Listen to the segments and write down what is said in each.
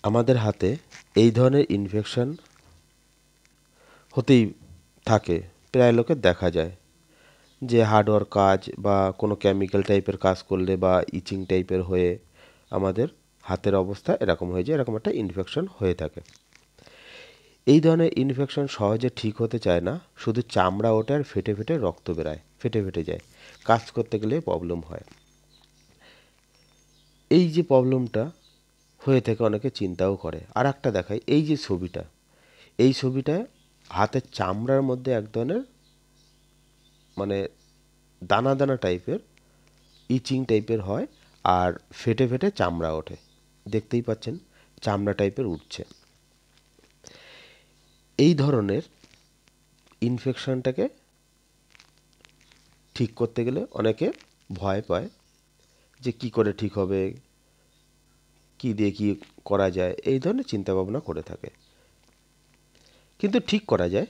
আমাদের হাতে এই ধরনের ইনফেকশন হতেই থাকে, প্রায় লোকের দেখা যায় যে হার্ডওয়ার্ক কাজ বা কোনো কেমিক্যাল টাইপের কাজ করলে বা ইচিং টাইপের হয়ে আমাদের হাতের অবস্থা এরকম হয়ে যায়, এরকম একটা ইনফেকশন হয়ে থাকে। এই ধরনের ইনফেকশন সহজে ঠিক হতে চায় না, শুধু চামড়া ওঠে আর ফেটে ফেটে রক্ত বেরায়, ফেটে ফেটে যায়, কাজ করতে গেলে প্রবলেম হয়। এই যে প্রবলেমটা হয়ে থাকে অনেকে চিন্তাও করে। আর একটা দেখাই, এই যে ছবিটা, এই ছবিটায় হাতের চামড়ার মধ্যে এক ধরনের মানে দানা দানা টাইপের ইচিং টাইপের হয় আর ফেটে ফেটে চামড়া ওঠে, দেখতেই পাচ্ছেন চামড়া টাইপের উঠছে। এই ধরনের ইনফেকশনটাকে ঠিক করতে গেলে অনেকে ভয় পায় যে কি করে ঠিক হবে, কি দিয়ে কি করা যায়, এই ধরনের চিন্তাভাবনা করে থাকে। কিন্তু ঠিক করা যায়,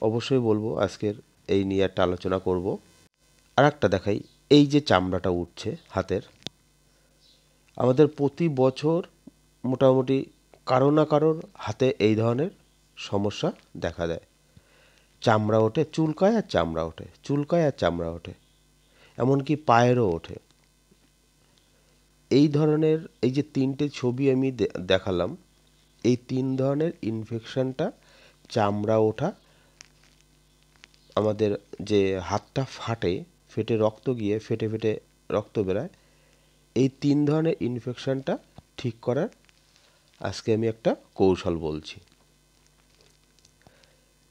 অবশ্যই বলবো, আজকের এই নিয়ে একটা আলোচনা করব। আর একটা দেখাই, এই যে চামড়াটা উঠছে হাতের, আমাদের প্রতি বছর মোটামুটি কারো না কারোর হাতে এই ধরনের সমস্যা দেখা দেয়। চামড়া ওঠে, চুলকায় আর চামড়া ওঠে, চুলকায় আর চামড়া ওঠে, এমনকি পায়েরও ওঠে। এই ধরনের এই যে তিনটে ছবি আমি দেখালাম, এই তিন ধরনের ইনফেকশনটা, চামড়া ওঠা, আমাদের যে হাতটা ফাটে, ফেটে রক্ত গিয়ে ফেটে ফেটে রক্ত বেরায়, এই তিন ধরনের ইনফেকশনটা ঠিক করার আজকে আমি একটা কৌশল বলছি।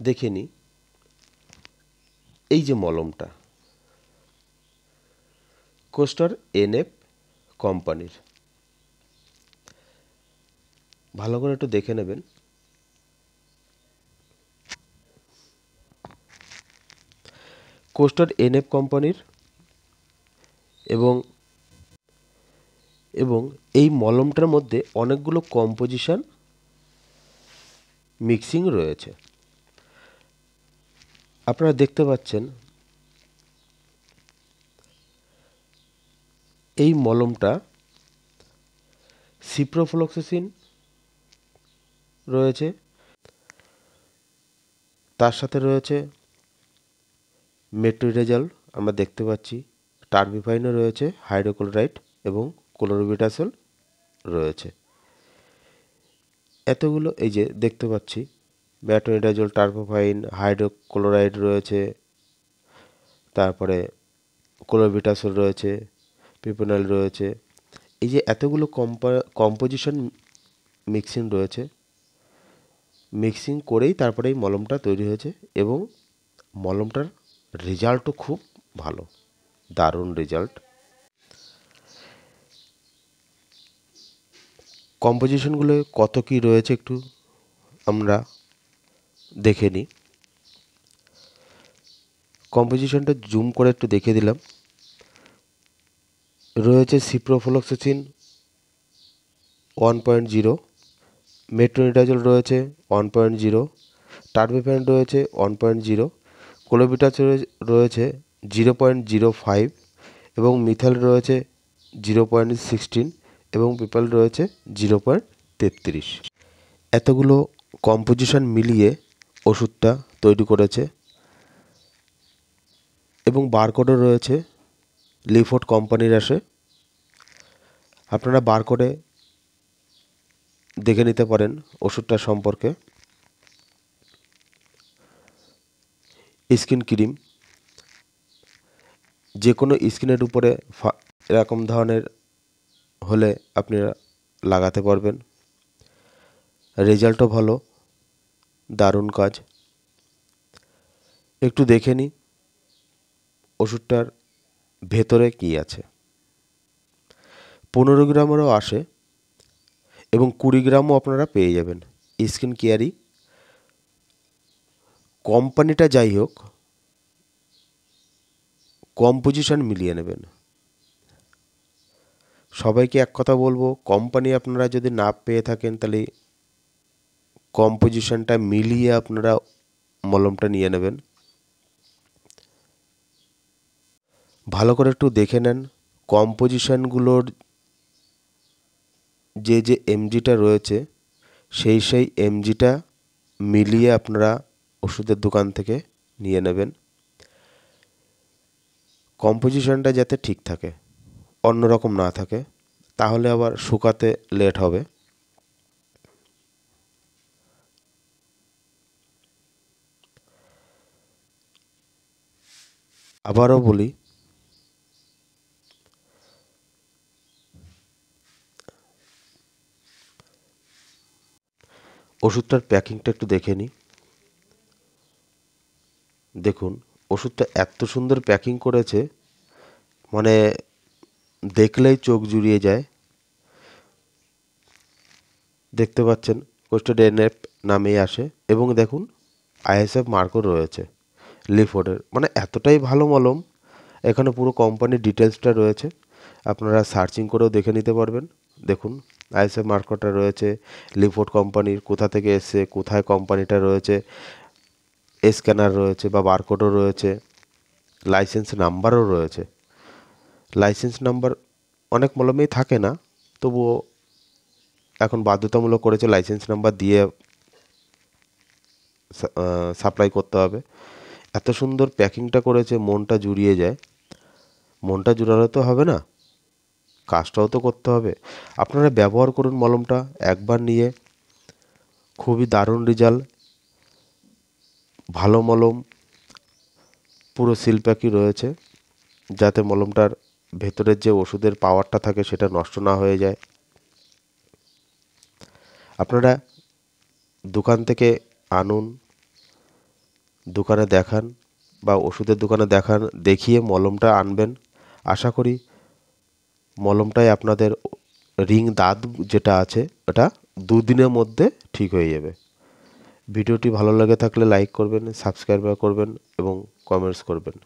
দেখে নিই, এই যে মলমটা কোস্টার এনএফ কোম্পানির, ভালো করে একটু দেখে নেবেন। কোস্টার এনএফ কোম্পানির, এবং এবং এই মলমটার মধ্যে অনেকগুলো কম্পোজিশন মিক্সিং রয়েছে। আপনারা দেখতে পাচ্ছেন এই মলমটা সিপ্রোফ্লক্সাসিন রয়েছে, তার সাথে রয়েছে মেট্রোইডাজল, আমরা দেখতে পাচ্ছি টার্বিফাইনও রয়েছে, হাইড্রোক্লোরাইড এবং ক্লোরোবিটাসল রয়েছে। এতগুলো এই যে দেখতে পাচ্ছি মেট্রোইডাজল, টার্বিফাইন, হাইড্রোক্লোরাইড রয়েছে, তারপরে ক্লোরোবিটাসল রয়েছে, পিপোনাল রয়েছে। এই যে এতগুলো কম্পোজিশন মিক্সিং রয়েছে, মিক্সিং করেই তারপরে এই মলমটা তৈরি হয়েছে, এবং মলমটার রেজাল্টও খুব ভালো, দারুণ রেজাল্ট। কম্পোজিশনগুলো কত কি রয়েছে একটু আমরা দেখে নিই। কম্পোজিশনটা জুম করে একটু দেখে দিলাম। রয়েছে সিপ্রোফ্লক্সাসিন 1.0, মেট্রোনিডাজল রয়েছে 1.0, টার্বিফাইন রয়েছে 1.0, ক্লোরোবিটাস রয়েছে 0.05, এবং মিথাইল রয়েছে 0.16, এবং পিপাল রয়েছে 0.33। এতগুলো কম্পোজিশন মিলিয়ে ওষুধটা তৈরি করেছে, এবং বারকোডও রয়েছে, লিফোর্ড কোম্পানির আসে। আপনারা বারকোডে দেখে নিতে পারেন ওষুধটা সম্পর্কে। স্কিন ক্রিম, যে কোনো স্কিনের উপরে এরকম ধরনের হলে আপনারা লাগাতে পারবেন, রেজাল্টও ভালো, দারুণ কাজ। একটু দেখে নিই ওষুধটার ভেতরে কি আছে। 15 গ্রামেরও আসে এবং 20 গ্রামও আপনারা পেয়ে যাবেন। স্কিন কেয়ারই কোম্পানিটা যাই হোক, কম্পোজিশন মিলিয়ে নেবেন। সবাইকে এক কথা বলবো, কোম্পানি আপনারা যদি না পেয়ে থাকেন তাহলে কম্পোজিশনটা মিলিয়ে আপনারা মলমটা নিয়ে নেবেন। ভালো করে একটু দেখে নেন কম্পোজিশনগুলোর যে এমজিটা রয়েছে সেই এমজিটা মিলিয়ে আপনারা ওষুধের দোকান থেকে নিয়ে নেবেন। কম্পোজিশনটা যাতে ঠিক থাকে, অন্যরকম না থাকে, তাহলে আবার শুকাতে লেট হবে। আবারও বলি, ওষুধটার প্যাকিংটা একটু দেখে নিই। দেখুন, ওষুধটা এত সুন্দর প্যাকিং করেছে, মানে দেখলেই চোখ জুড়িয়ে যায়। দেখতে পাচ্ছেন কোস্টাডেনেপ নামেই আসে, এবং দেখুন আইএসএফ মার্কও রয়েছে লিফোর্ডের। মানে এতটাই ভালো মলম, এখানে পুরো কোম্পানির ডিটেলসটা রয়েছে, আপনারা সার্চিং করেও দেখে নিতে পারবেন। দেখুন আইএসএফ মার্কটা রয়েছে, লিফোর্ড কোম্পানির, কোথা থেকে এসছে, কোথায় কোম্পানিটা রয়েছে, স্ক্যানার রয়েছে বা বারকোডও রয়েছে, লাইসেন্স নাম্বারও রয়েছে। লাইসেন্স নাম্বার অনেক মলমেই থাকে না, তবুও এখন বাধ্যতামূলক করেছে লাইসেন্স নাম্বার দিয়ে সাপ্লাই করতে হবে। এত সুন্দর প্যাকিংটা করেছে, মনটা জুড়িয়ে যায়। মনটা জুড়ালে তো হবে না, কাজটাও তো করতে হবে। আপনারা ব্যবহার করুন মলমটা, একবার নিয়ে খুবই দারুণ রেজাল্ট। ভালো মলম, পুরো সিল প্যাকই রয়েছে, যাতে মলমটার ভেতরের যে ওষুধের পাওয়ারটা থাকে সেটা নষ্ট না হয়ে যায়। আপনারা দোকান থেকে আনুন, দোকানে দেখান বা ওষুধের দোকানে দেখান, দেখিয়ে মলমটা আনবেন। আশা করি মলমটাই আপনাদের রিং দাঁত যেটা আছে ওটা 2 দিনের মধ্যে ঠিক হয়ে যাবে। ভিডিওটি ভালো লেগে থাকলে লাইক করবেন, সাবস্ক্রাইব করবেন এবং কমেন্টস করবেন।